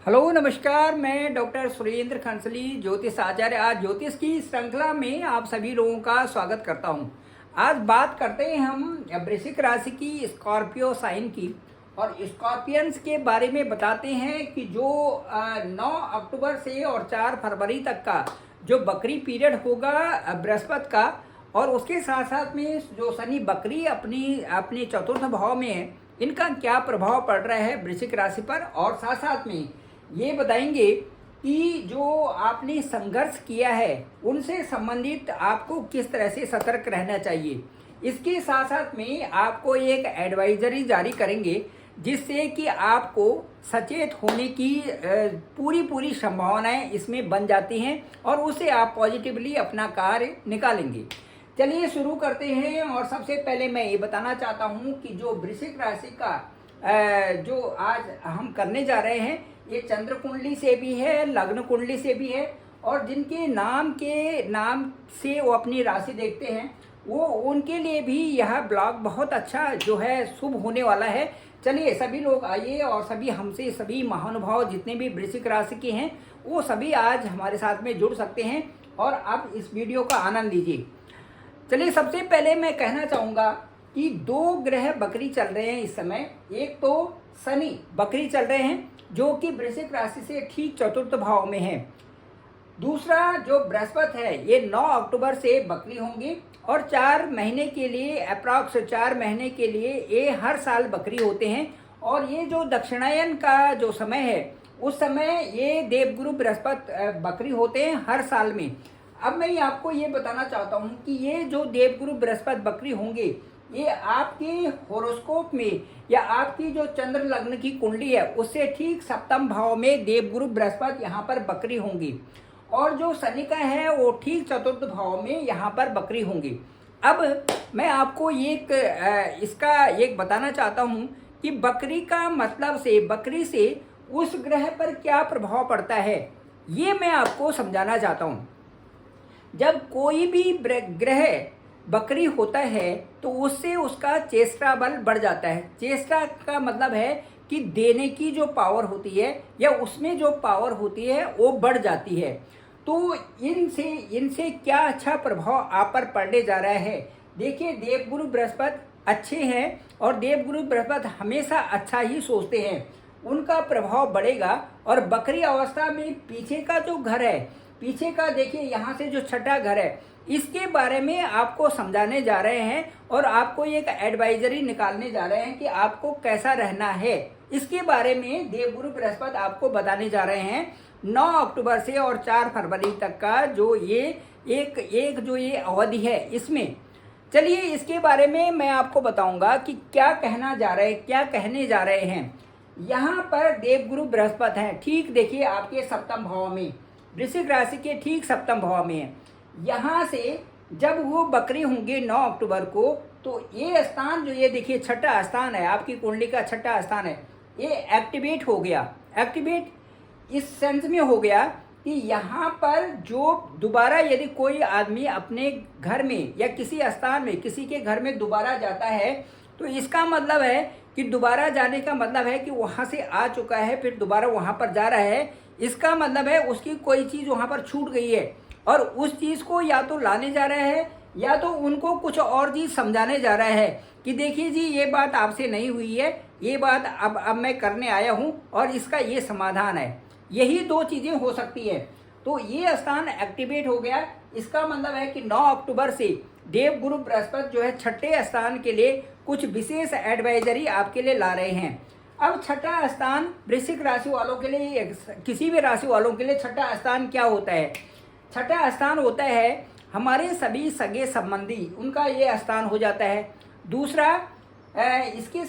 Hello नमस्कार, मैं doctor Surendra खंसली ज्योतिष आचार्य आज ज्योतिष की श्रृंखला में आप सभी लोगों का स्वागत करता हूं। आज बात करते हैं हम वृश्चिक राशि की स्कॉर्पियो साइन की और स्कॉर्पियंस के बारे में बताते हैं कि जो 9 अक्टूबर से और 4 फरवरी तक का जो बकरी पीरियड होगा बृहस्पति का, और उसके साथ साथ में जो शनि बकरी अपनी चतुर्थ भाव में है, इनका क्या प्रभाव पड़ रहा है वृश्चिक राशि पर। और साथ साथ में ये बताएंगे कि जो आपने संघर्ष किया है उनसे संबंधित आपको किस तरह से सतर्क रहना चाहिए। इसके साथ साथ में आपको एक एडवाइजरी जारी करेंगे जिससे कि आपको सचेत होने की पूरी संभावनाएं इसमें बन जाती हैं और उससे आप पॉजिटिवली अपना कार्य निकालेंगे। चलिए शुरू करते हैं। और सबसे पहले मैं ये बताना चाहता हूँ कि जो वृश्चिक राशि का जो आज हम करने जा रहे हैं, ये चंद्र कुंडली से भी है, लग्न कुंडली से भी है, और जिनके नाम से वो अपनी राशि देखते हैं वो उनके लिए भी यह ब्लॉग बहुत अच्छा जो है शुभ होने वाला है। चलिए सभी लोग आइए और सभी महानुभाव जितने भी वृश्चिक राशि के हैं वो सभी आज हमारे साथ में जुड़ सकते हैं और आप इस वीडियो का आनंद लीजिए। चलिए सबसे पहले मैं कहना चाहूँगा कि 2 ग्रह बकरी चल रहे हैं इस समय। एक तो शनि बकरी चल रहे हैं जो कि वृश्चिक राशि से ठीक चतुर्थ भाव में है। दूसरा जो बृहस्पति है ये 9 अक्टूबर से बकरी होंगी और 4 महीने के लिए अप्रॉक्स 4 महीने के लिए ये हर साल बकरी होते हैं। और ये जो दक्षिणायन का जो समय है उस समय ये देवगुरु बृहस्पति बकरी होते हैं हर साल में। अब मैं आपको ये बताना चाहता हूँ कि ये जो देवगुरु बृहस्पति बकरी होंगे ये आपके होरोस्कोप में या आपकी जो चंद्र लग्न की कुंडली है उससे ठीक सप्तम भाव में देवगुरु बृहस्पति यहाँ पर बकरी होंगी, और जो शनि का है वो ठीक चतुर्थ भाव में यहाँ पर बकरी होंगी। अब मैं आपको इसका एक बताना चाहता हूँ कि बकरी का मतलब से बकरी से उस ग्रह पर क्या प्रभाव पड़ता है, ये मैं आपको समझाना चाहता हूँ। जब कोई भी ग्रह बकरी होता है तो उससे उसका चेष्टा बल बढ़ जाता है। चेष्टा का मतलब है कि देने की जो पावर होती है या उसमें जो पावर होती है वो बढ़ जाती है। तो इनसे क्या अच्छा प्रभाव आप पर पड़ने जा रहा है। देखिए, देवगुरु बृहस्पति अच्छे हैं और देवगुरु बृहस्पति हमेशा अच्छा ही सोचते हैं, उनका प्रभाव बढ़ेगा। और बकरी अवस्था में पीछे का जो घर है, पीछे का देखिए यहाँ से जो छठा घर है, इसके बारे में आपको समझाने जा रहे हैं और आपको एक एडवाइजरी निकालने जा रहे हैं कि आपको कैसा रहना है। इसके बारे में देवगुरु बृहस्पति आपको बताने जा रहे हैं 9 अक्टूबर से और 4 फरवरी तक का जो ये एक जो ये अवधि है इसमें। चलिए इसके बारे में मैं आपको बताऊंगा कि क्या कहने जा रहे हैं। यहाँ पर देवगुरु बृहस्पति हैं, ठीक देखिए आपके सप्तम भाव में, वृश्चिक राशि के ठीक सप्तम भाव में है। यहाँ से जब वो बकरी होंगे 9 अक्टूबर को, तो ये स्थान जो ये देखिए छठा स्थान है, आपकी कुंडली का छठा स्थान है, ये एक्टिवेट हो गया। एक्टिवेट इस सेंस में हो गया कि यहाँ पर जो दोबारा यदि कोई आदमी अपने घर में या किसी स्थान में किसी के घर में दोबारा जाता है तो इसका मतलब है कि दोबारा जाने का मतलब है कि वहाँ से आ चुका है फिर दोबारा वहाँ पर जा रहा है। इसका मतलब है उसकी कोई चीज़ वहाँ पर छूट गई है और उस चीज़ को या तो लाने जा रहा है या तो उनको कुछ और चीज़ समझाने जा रहा है कि देखिए जी ये बात आपसे नहीं हुई है, ये बात अब मैं करने आया हूँ और इसका ये समाधान है। यही 2 चीज़ें हो सकती है। तो ये स्थान एक्टिवेट हो गया, इसका मतलब है कि 9 अक्टूबर से देवगुरु बृहस्पति जो है छठे स्थान के लिए कुछ विशेष एडवाइजरी आपके लिए ला रहे हैं। अब छठा स्थान वृश्चिक राशि वालों के लिए, किसी भी राशि वालों के लिए छठा स्थान क्या होता है? छठा स्थान होता है हमारे सभी सगे संबंधी, उनका ये स्थान हो जाता है। दूसरा इसके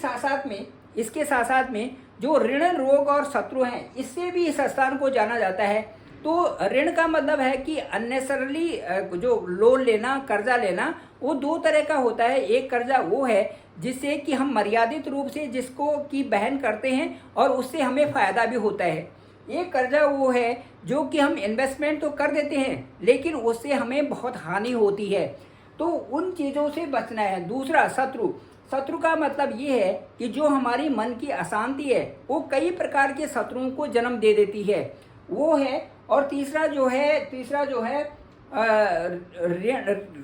साथ साथ में जो ऋण रोग और शत्रु हैं, इससे भी इस स्थान को जाना जाता है। तो ऋण का मतलब है कि अननेसेसरली जो लोन लेना, कर्जा लेना, वो 2 तरह का होता है। एक कर्जा वो है जिससे कि हम मर्यादित रूप से जिसको की बहन करते हैं और उससे हमें फ़ायदा भी होता है। एक कर्जा वो है जो कि हम इन्वेस्टमेंट तो कर देते हैं लेकिन उससे हमें बहुत हानि होती है, तो उन चीज़ों से बचना है। दूसरा शत्रु, शत्रु का मतलब ये है कि जो हमारी मन की अशांति है वो कई प्रकार के शत्रुओं को जन्म दे देती है, वो है। और तीसरा जो है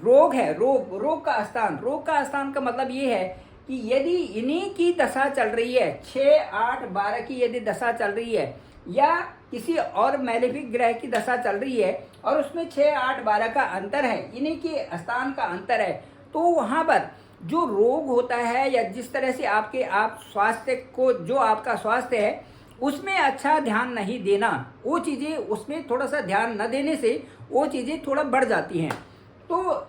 रोग है। रोग का स्थान। रोग का स्थान का मतलब ये है कि यदि इन्हीं की दशा चल रही है, 6, 8, 12 की यदि दशा चल रही है, या किसी और मैलेफिक ग्रह की दशा चल रही है और उसमें 6, 8, 12 का अंतर है, इन्हीं के स्थान का अंतर है, तो वहाँ पर जो रोग होता है या जिस तरह से आप स्वास्थ्य को, जो आपका स्वास्थ्य है उसमें अच्छा ध्यान नहीं देना, वो चीज़ें उसमें थोड़ा सा ध्यान न देने से वो चीज़ें थोड़ा बढ़ जाती हैं। तो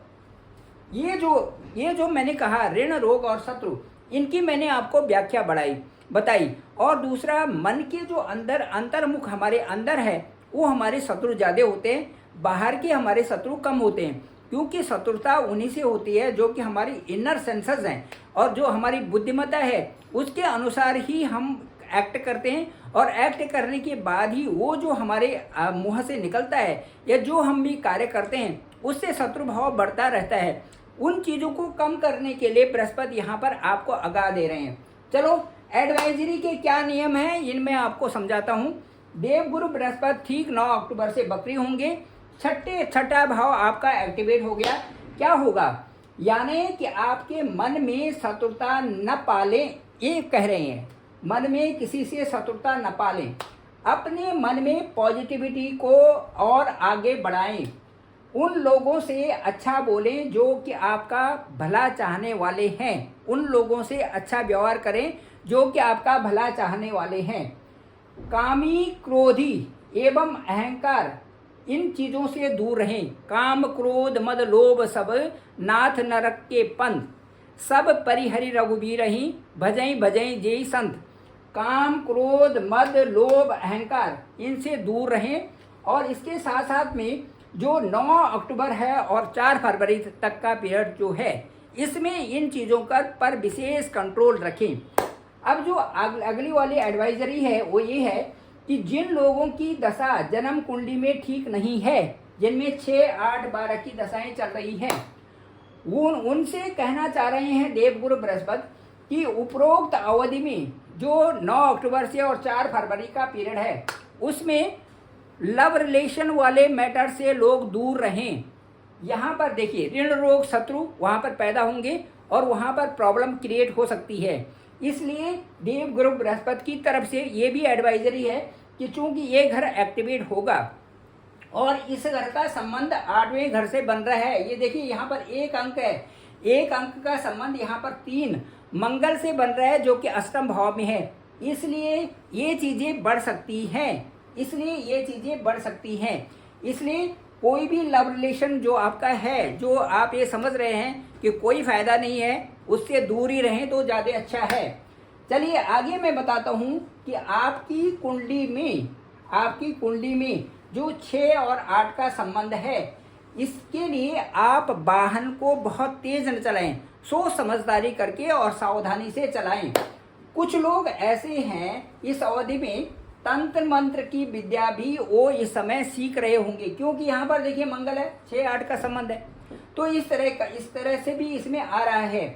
ये जो मैंने कहा ऋण, रोग और शत्रु, इनकी मैंने आपको व्याख्या बताई। और दूसरा, मन के जो अंतर्मुख हमारे अंदर है वो हमारे शत्रु ज़्यादा होते हैं, बाहर के हमारे शत्रु कम होते हैं, क्योंकि शत्रुता उन्हीं से होती है जो कि हमारी इनर सेंसेस हैं और जो हमारी बुद्धिमत्ता है उसके अनुसार ही हम एक्ट करते हैं। और एक्ट करने के बाद ही वो जो हमारे मुंह से निकलता है या जो हम भी कार्य करते हैं उससे शत्रु भाव बढ़ता रहता है। उन चीज़ों को कम करने के लिए बृहस्पति यहाँ पर आपको आगाह दे रहे हैं। चलो, एडवाइजरी के क्या नियम हैं इनमें आपको समझाता हूँ। देवगुरु बृहस्पति ठीक 9 अक्टूबर से बकरी होंगे। छठा भाव आपका एक्टिवेट हो गया। क्या होगा, यानी कि आपके मन में शत्रुता न पालें, ये कह रहे हैं। मन में किसी से शत्रुता न पालें, अपने मन में पॉजिटिविटी को और आगे बढ़ाएं, उन लोगों से अच्छा बोलें जो कि आपका भला चाहने वाले हैं, उन लोगों से अच्छा व्यवहार करें जो कि आपका भला चाहने वाले हैं। कामी, क्रोधी एवं अहंकार, इन चीज़ों से दूर रहें। काम, क्रोध, मद, लोभ सब नाथ नरक के पंथ, सब परिहरि रघुबीर ही, भजई भजई जेई संत। काम, क्रोध, मद, लोभ, अहंकार, इनसे दूर रहें। और इसके साथ साथ में जो 9 अक्टूबर है और 4 फरवरी तक का पीरियड जो है, इसमें इन चीज़ों पर विशेष कंट्रोल रखें। अब जो अगली वाली एडवाइजरी है वो ये है कि जिन लोगों की दशा जन्म कुंडली में ठीक नहीं है, जिनमें 6, 8, 12 की दशाएं चल रही हैं, वो उनसे कहना चाह रहे हैं देवगुरु बृहस्पति कि उपरोक्त अवधि में जो 9 अक्टूबर से और 4 फरवरी का पीरियड है उसमें लव रिलेशन वाले मैटर से लोग दूर रहें। यहाँ पर देखिए, ऋण, रोग, शत्रु वहाँ पर पैदा होंगे और वहाँ पर प्रॉब्लम क्रिएट हो सकती है। इसलिए देवगुरु बृहस्पति की तरफ से ये भी एडवाइजरी है कि चूंकि ये घर एक्टिवेट होगा और इस घर का संबंध 8वें घर से बन रहा है, ये देखिए यहाँ पर 1 अंक है, 1 अंक का संबंध यहाँ पर 3 मंगल से बन रहा है जो कि अष्टम भाव में है। इसलिए ये चीज़ें बढ़ सकती हैं। इसलिए कोई भी लव रिलेशन जो आपका है, जो आप ये समझ रहे हैं कि कोई फायदा नहीं है, उससे दूर ही रहें तो ज़्यादा अच्छा है। चलिए आगे मैं बताता हूँ कि आपकी कुंडली में जो 6 और 8 का संबंध है, इसके लिए आप वाहन को बहुत तेज न चलाएं, सोच समझदारी करके और सावधानी से चलाएं। कुछ लोग ऐसे हैं इस अवधि में तंत्र मंत्र की विद्या भी वो इस समय सीख रहे होंगे, क्योंकि यहाँ पर देखिए मंगल है, 6, 8 का संबंध है, तो इस तरह से भी इसमें आ रहा है।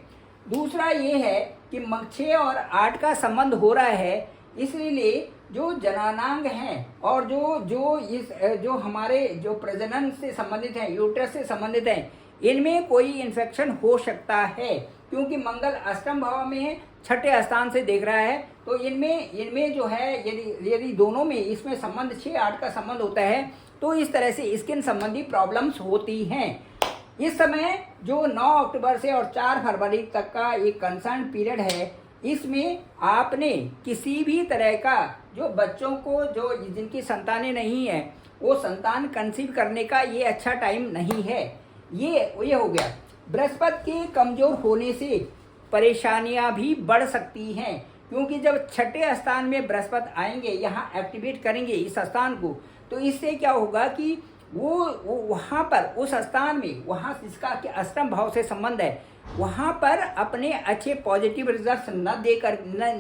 दूसरा ये है कि 6 और 8 का संबंध हो रहा है, इसलिए जो जनानांग हैं और जो हमारे जो प्रजनन से संबंधित हैं, यूट्रस से संबंधित हैं, इनमें कोई इन्फेक्शन हो सकता है, क्योंकि मंगल अष्टम भाव में है, 6ठे स्थान से देख रहा है। तो इनमें जो है यदि दोनों में इसमें संबंध 6, 8 का संबंध होता है तो इस तरह से स्किन संबंधी प्रॉब्लम्स होती हैं। इस समय जो 9 अक्टूबर से और 4 फरवरी तक का एक कंसर्न पीरियड है, इसमें आपने किसी भी तरह का जो बच्चों को जो जिनकी संतानें नहीं है वो संतान कंसीव करने का ये अच्छा टाइम नहीं है। ये हो गया। बृहस्पति के कमजोर होने से परेशानियां भी बढ़ सकती हैं, क्योंकि जब 6ठे स्थान में बृहस्पति आएंगे, यहाँ एक्टिवेट करेंगे इस स्थान को, तो इससे क्या होगा कि वो वहाँ पर उस स्थान में, वहाँ जिसका कि अष्टम भाव से संबंध है, वहाँ पर अपने अच्छे पॉजिटिव रिजल्ट्स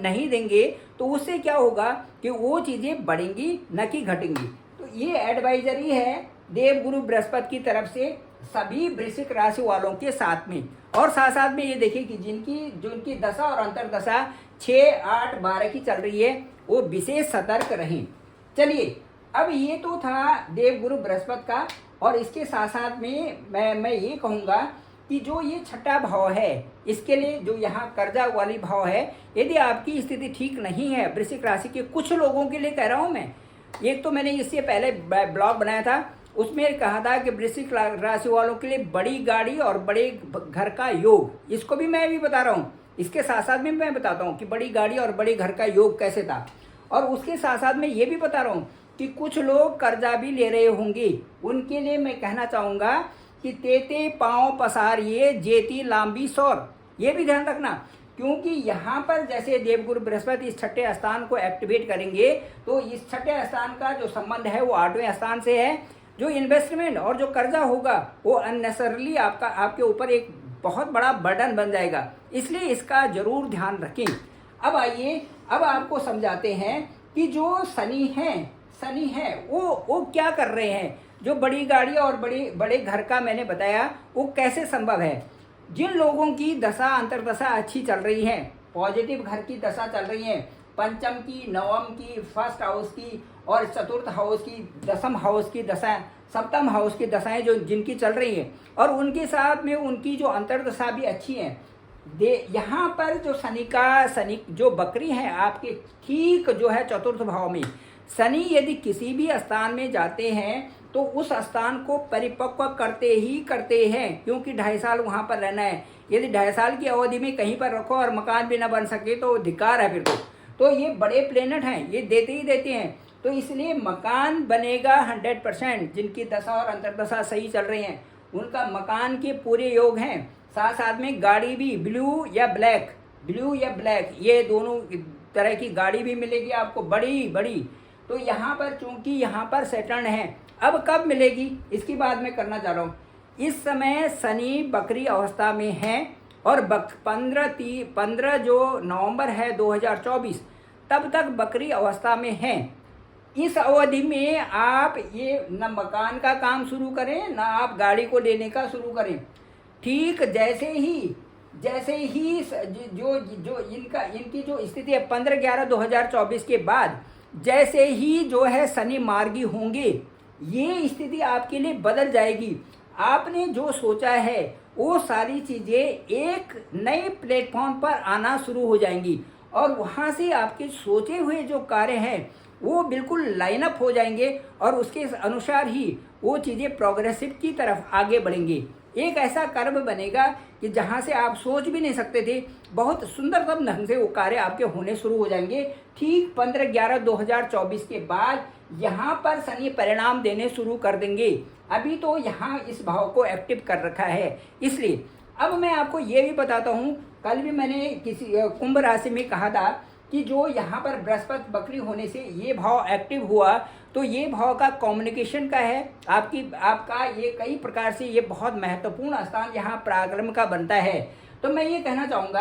नहीं देंगे, तो उससे क्या होगा कि वो चीज़ें बढ़ेंगी न कि घटेंगी। तो ये एडवाइजरी है देवगुरु बृहस्पति की तरफ से सभी वृश्चिक राशि वालों के साथ में। और साथ साथ में ये देखिए कि जिनकी दशा और अंतर्दशा 6, 8, 12 की चल रही है वो विशेष सतर्क रहें। चलिए, अब ये तो था देवगुरु बृहस्पति का। और इसके साथ साथ में मैं ये कहूँगा कि जो ये छठा भाव है, इसके लिए जो यहाँ कर्जा वाली भाव है, यदि आपकी स्थिति ठीक नहीं है वृश्चिक राशि के कुछ लोगों के लिए कह रहा हूँ मैं। एक तो मैंने इससे पहले ब्लॉग बनाया था, उसमें कहा था कि वृश्चिक राशि वालों के लिए बड़ी गाड़ी और बड़े घर का योग, इसको भी मैं भी बता रहा हूँ। इसके साथ साथ में मैं बताता हूँ कि बड़ी गाड़ी और बड़े घर का योग कैसे था। और उसके साथ साथ में ये भी बता रहा हूँ कि कुछ लोग कर्जा भी ले रहे होंगे, उनके लिए मैं कहना चाहूँगा कि तेते पाँव पसारिए जेती लांबी सौर, ये भी ध्यान रखना। क्योंकि यहाँ पर जैसे देवगुरु बृहस्पति इस छठे स्थान को एक्टिवेट करेंगे तो इस छठे स्थान का जो संबंध है वो 8वें स्थान से है। जो इन्वेस्टमेंट और जो कर्जा होगा वो अननेसेसरली आपके ऊपर एक बहुत बड़ा बर्डन बन जाएगा, इसलिए इसका जरूर ध्यान रखें। अब आइए, अब आपको समझाते हैं कि जो शनि है वो क्या कर रहे हैं। जो बड़ी गाड़ी और बड़े घर का मैंने बताया वो कैसे संभव है। जिन लोगों की दशा अंतर्दशा अच्छी चल रही है, पॉजिटिव घर की दशा चल रही है, पंचम की, नवम की, फर्स्ट हाउस की और चतुर्थ हाउस की, दसम हाउस की दशा, सप्तम हाउस की दशाएं जो जिनकी चल रही हैं और उनके साथ में उनकी जो अंतर्दशा भी अच्छी है। यहाँ पर जो शनि जो बकरी है आपके ठीक जो है चतुर्थ भाव में, शनि यदि किसी भी स्थान में जाते हैं तो उस स्थान को परिपक्व करते हैं, क्योंकि 2.5 साल वहाँ पर रहना है। यदि 2.5 साल की अवधि में कहीं पर रखो और मकान भी न बन सके तो धिक्कार है फिर तो ये बड़े प्लेनेट हैं, ये देते ही देते हैं। तो इसलिए मकान बनेगा 100%। जिनकी दशा और अंतर्दशा सही चल रही हैं उनका मकान के पूरे योग हैं। साथ साथ में गाड़ी भी ब्लू या ब्लैक ये दोनों तरह की गाड़ी भी मिलेगी आपको, बड़ी। तो यहाँ पर चूंकि यहाँ पर सेटर्न है, अब कब मिलेगी इसकी बात मैं करना चाह रहा हूँ। इस समय शनि बकरी अवस्था में है और 15 जो नवंबर है 2024 तब तक बकरी अवस्था में है। इस अवधि में आप ये न मकान का काम शुरू करें न आप गाड़ी को लेने का शुरू करें। ठीक जैसे ही जो इनकी जो स्थिति है 15/11/2024 के बाद जैसे ही जो है शनि मार्गी होंगे, ये स्थिति आपके लिए बदल जाएगी। आपने जो सोचा है वो सारी चीज़ें एक नए प्लेटफॉर्म पर आना शुरू हो जाएंगी और वहाँ से आपके सोचे हुए जो कार्य हैं वो बिल्कुल लाइन अप हो जाएंगे और उसके अनुसार ही वो चीज़ें प्रोग्रेसिव की तरफ आगे बढ़ेंगे। एक ऐसा कर्म बनेगा कि जहाँ से आप सोच भी नहीं सकते थे, बहुत सुंदरतम ढंग से वो कार्य आपके होने शुरू हो जाएंगे। ठीक 15/11/2024 के बाद यहाँ पर शनि परिणाम देने शुरू कर देंगे। अभी तो यहाँ इस भाव को एक्टिव कर रखा है। इसलिए अब मैं आपको ये भी बताता हूँ, कल भी मैंने किसी कुंभ राशि में कहा था कि जो यहाँ पर बृहस्पति बकरी होने से ये भाव एक्टिव हुआ तो ये भाव का कम्युनिकेशन का है, आपका ये कई प्रकार से ये बहुत महत्वपूर्ण स्थान यहाँ पराक्रम का बनता है। तो मैं ये कहना चाहूँगा,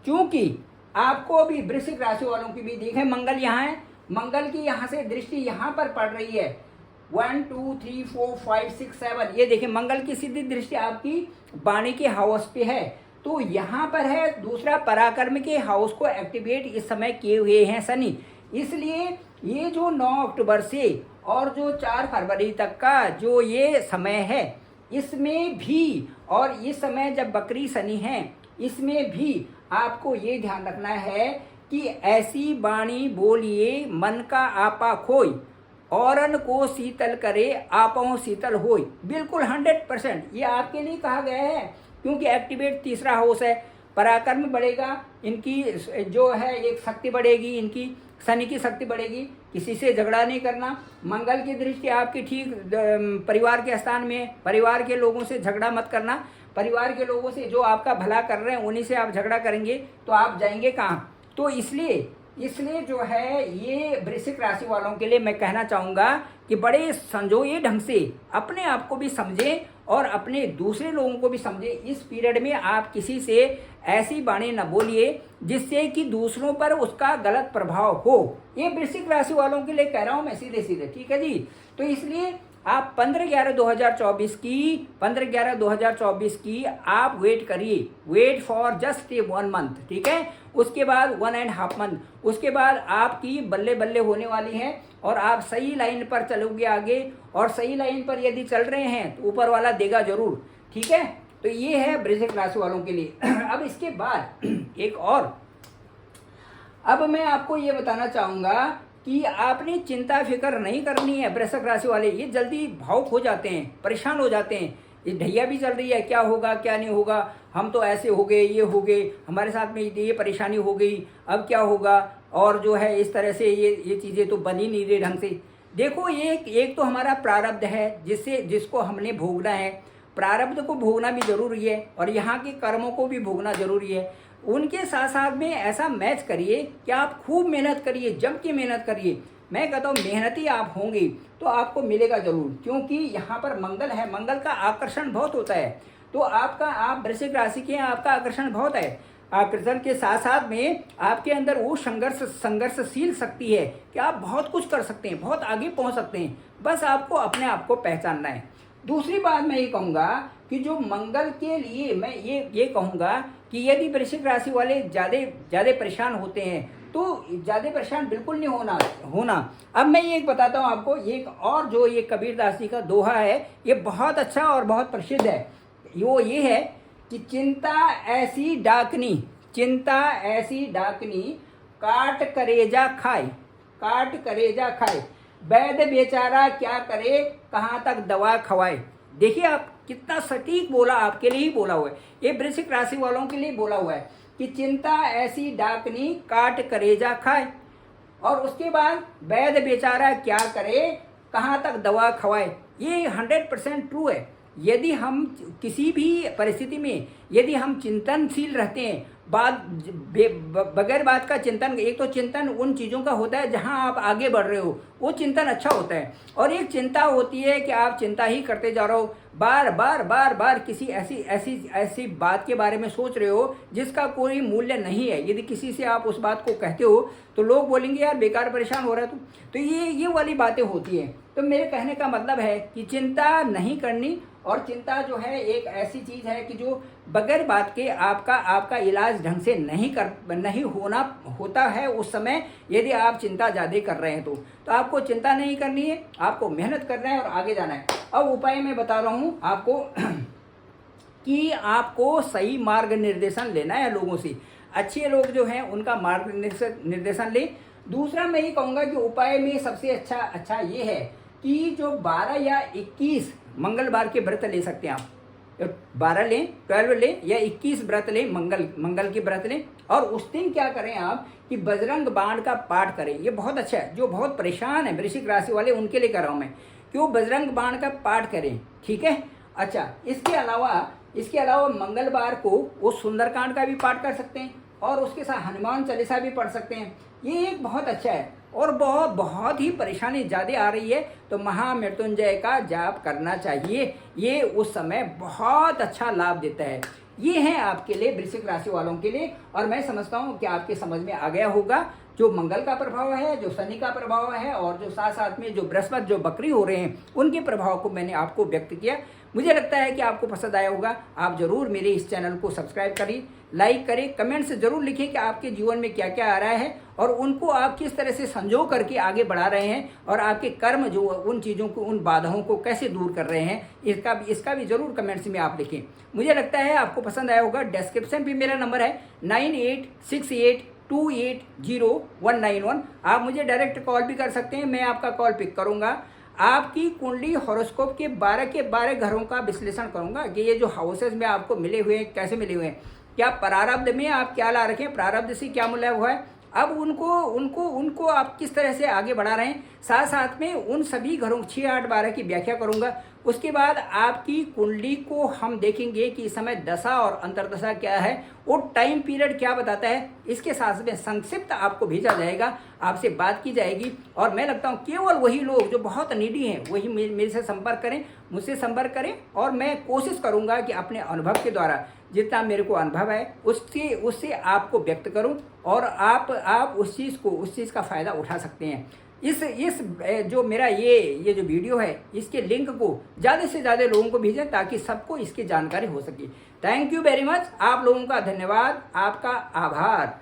क्योंकि आपको अभी वृश्चिक राशि वालों की भी देखें, मंगल यहाँ है, मंगल की यहाँ से दृष्टि यहाँ पर पड़ रही है। 1 2 3 4 5 6 7 ये देखिए मंगल की सीधी दृष्टि आपकी वाणी के हाउस पे है। तो यहाँ पर है दूसरा पराक्रम के हाउस को एक्टिवेट इस समय किए हुए हैं शनि। इसलिए ये जो 9 अक्टूबर से और जो 4 फरवरी तक का जो ये समय है, इसमें भी और इस समय जब बकरी शनि है इसमें भी आपको ये ध्यान रखना है कि ऐसी वाणी बोलिए मन का आपा खोई, औरन को शीतल करे आपों शीतल होई। बिल्कुल 100% ये आपके लिए कहा गया है, क्योंकि एक्टिवेट तीसरा हाउस है, पराक्रम बढ़ेगा, इनकी जो है एक शक्ति बढ़ेगी, इनकी शनि की शक्ति बढ़ेगी। किसी से झगड़ा नहीं करना। मंगल की दृष्टि आपकी ठीक परिवार के स्थान में, परिवार के लोगों से झगड़ा मत करना। परिवार के लोगों से जो आपका भला कर रहे हैं उन्हीं से आप झगड़ा करेंगे तो आप जाएंगे कहाँ। तो इसलिए जो है ये वृश्चिक राशि वालों के लिए मैं कहना चाहूँगा कि बड़े संजोए ढंग से अपने आप को भी समझें और अपने दूसरे लोगों को भी समझें। इस पीरियड में आप किसी से ऐसी वाणी न बोलिए जिससे कि दूसरों पर उसका गलत प्रभाव हो। ये वृश्चिक राशि वालों के लिए कह रहा हूँ मैं सीधे, ठीक है जी। तो इसलिए आप 15/11/2024 की आप वेट करिए, वेट फॉर जस्ट 1 मंथ, ठीक है। उसके बाद 1.5 मंथ, उसके बाद आपकी बल्ले बल्ले होने वाली है और आप सही लाइन पर चलोगे आगे, और सही लाइन पर यदि चल रहे हैं तो ऊपर वाला देगा जरूर, ठीक है। तो ये है वृश्चिक राशि वालों के लिए। अब इसके बाद एक और, अब मैं आपको ये बताना चाहूँगा कि आपने चिंता फिक्र नहीं करनी है। वृश्चिक राशि वाले ये जल्दी भावुक हो जाते हैं, परेशान हो जाते हैं। ये ढैया भी चल रही है, क्या होगा क्या नहीं होगा, हम तो ऐसे हो गए, ये हो गए, हमारे साथ में ये परेशानी हो गई, अब क्या होगा, और जो है इस तरह से ये चीज़ें तो बन ही नहीं रही ढंग से। देखो एक तो हमारा प्रारब्ध है जिसको हमने भोगना है। प्रारब्ध को भोगना भी जरूरी है और यहाँ के कर्मों को भी भोगना जरूरी है। उनके साथ साथ में ऐसा मैच करिए कि आप खूब मेहनत करिए, जम के मेहनत करिए। मैं कहता हूँ मेहनती आप होंगे तो आपको मिलेगा जरूर, क्योंकि यहाँ पर मंगल है, मंगल का आकर्षण बहुत होता है। तो आप वृश्चिक राशि के हैं, आपका आकर्षण बहुत है। आकर्षण के साथ साथ में आपके अंदर वो संघर्षशील शक्ति है कि आप बहुत कुछ कर सकते हैं, बहुत आगे पहुँच सकते हैं। बस आपको अपने आप को पहचानना है। दूसरी बात मैं ये कहूँगा कि जो मंगल के लिए मैं ये कहूँगा कि यदि वृश्चिक राशि वाले ज़्यादा परेशान होते हैं तो ज़्यादा परेशान बिल्कुल नहीं होना। अब मैं ये बताता हूँ आपको, एक और जो ये कबीरदास जी का दोहा है, ये बहुत अच्छा और बहुत प्रसिद्ध है। वो ये है कि चिंता ऐसी डाकनी काट करेजा खाए, वैद्य बेचारा क्या करे, कहाँ तक दवा खवाए। देखिए आप, कितना सटीक बोला, आपके लिए ही बोला हुआ है, ये वृश्चिक राशि वालों के लिए बोला हुआ है कि चिंता ऐसी डाकनी काट करेजा खाए, और उसके बाद वैद्य बेचारा क्या करे, कहाँ तक दवा खवाए। ये 100% ट्रू है। यदि हम किसी भी परिस्थिति में यदि हम चिंतनशील रहते हैं, बगैर बात का चिंतन, एक तो चिंतन उन चीज़ों का होता है जहां आप आगे बढ़ रहे हो, वो चिंतन अच्छा होता है। और एक चिंता होती है कि आप चिंता ही करते जा रहे हो, बार बार किसी ऐसी बात के बारे में सोच रहे हो जिसका कोई मूल्य नहीं है। यदि किसी से आप उस बात को कहते हो तो लोग बोलेंगे यार बेकार परेशान हो रहा है तो ये वाली बातें होती हैं। तो मेरे कहने का मतलब है कि चिंता नहीं करनी, और चिंता जो है एक ऐसी चीज़ है कि जो बगैर बात के आपका इलाज ढंग से नहीं होता है उस समय, यदि आप चिंता ज़्यादा कर रहे हैं तो आपको चिंता नहीं करनी है, आपको मेहनत करना है और आगे जाना है। अब उपाय मैं बता रहा हूँ आपको कि आपको सही मार्ग निर्देशन लेना है लोगों से। अच्छे लोग जो हैं उनका मार्ग निर्देशन ले। दूसरा मैं ये कहूँगा कि उपाय में सबसे अच्छा ये है कि जो 12 या 21 मंगलवार के व्रत ले सकते हैं आप। 12 लें, 12 लें या 21 व्रत लें, मंगल के व्रत लें। और उस दिन क्या करें आप कि बजरंग बाण का पाठ करें। ये बहुत अच्छा है, जो बहुत परेशान है वृश्चिक राशि वाले उनके लिए कर रहा हूँ मैं, कि वो बजरंग बाण का पाठ करें, ठीक है। अच्छा, इसके अलावा मंगलवार को वो सुंदरकांड का भी पाठ कर सकते हैं और उसके साथ हनुमान चालीसा भी पढ़ सकते हैं। ये एक बहुत अच्छा है। और बहुत ही परेशानी ज़्यादा आ रही है तो महामृत्युंजय का जाप करना चाहिए, ये उस समय बहुत अच्छा लाभ देता है। ये है आपके लिए, वृश्चिक राशि वालों के लिए। और मैं समझता हूँ कि आपके समझ में आ गया होगा जो मंगल का प्रभाव है, जो शनि का प्रभाव है, और जो साथ में जो बृहस्पति जो बकरी हो रहे हैं उनके प्रभाव को मैंने आपको व्यक्त किया। मुझे लगता है कि आपको पसंद आया होगा। आप जरूर मेरे इस चैनल को सब्सक्राइब करिए, लाइक करें, कमेंट्स जरूर लिखें कि आपके जीवन में क्या क्या आ रहा है और उनको आप किस तरह से संजो करके आगे बढ़ा रहे हैं, और आपके कर्म जो उन चीज़ों को, उन बाधाओं को कैसे दूर कर रहे हैं, इसका भी जरूर कमेंट्स में आप लिखें। मुझे लगता है आपको पसंद आया होगा। डिस्क्रिप्शन पे मेरा नंबर है 9868280191। आप मुझे डायरेक्ट कॉल भी कर सकते हैं, मैं आपका कॉल पिक करूंगा। आपकी कुंडली हॉरोस्कोप के 12 के 12 घरों का विश्लेषण करूंगा कि ये जो हाउसेस में आपको मिले हुए हैं कैसे मिले हुए हैं, क्या प्रारब्ध में आप क्या ला रखे हैं, प्रारब्ध से क्या मिला हुआ है, अब उनको आप किस तरह से आगे बढ़ा रहे हैं। साथ में उन सभी घरों 6, 8, 12 की व्याख्या करूंगा। उसके बाद आपकी कुंडली को हम देखेंगे कि इस समय दशा और अंतर्दशा क्या है, वो टाइम पीरियड क्या बताता है। इसके साथ में संक्षिप्त आपको भेजा जाएगा, आपसे बात की जाएगी। और मैं लगता हूँ केवल वही लोग जो बहुत नीडी हैं वही मेरे से संपर्क करें, मुझसे संपर्क करें। और मैं कोशिश करूँगा कि अपने अनुभव के द्वारा जितना मेरे को अनुभव है उससे आपको व्यक्त करूं, और आप उस चीज़ का फ़ायदा उठा सकते हैं। इस जो मेरा ये जो वीडियो है, इसके लिंक को ज़्यादा से ज़्यादा लोगों को भेजें ताकि सबको इसकी जानकारी हो सके। थैंक यू वेरी मच, आप लोगों का धन्यवाद, आपका आभार।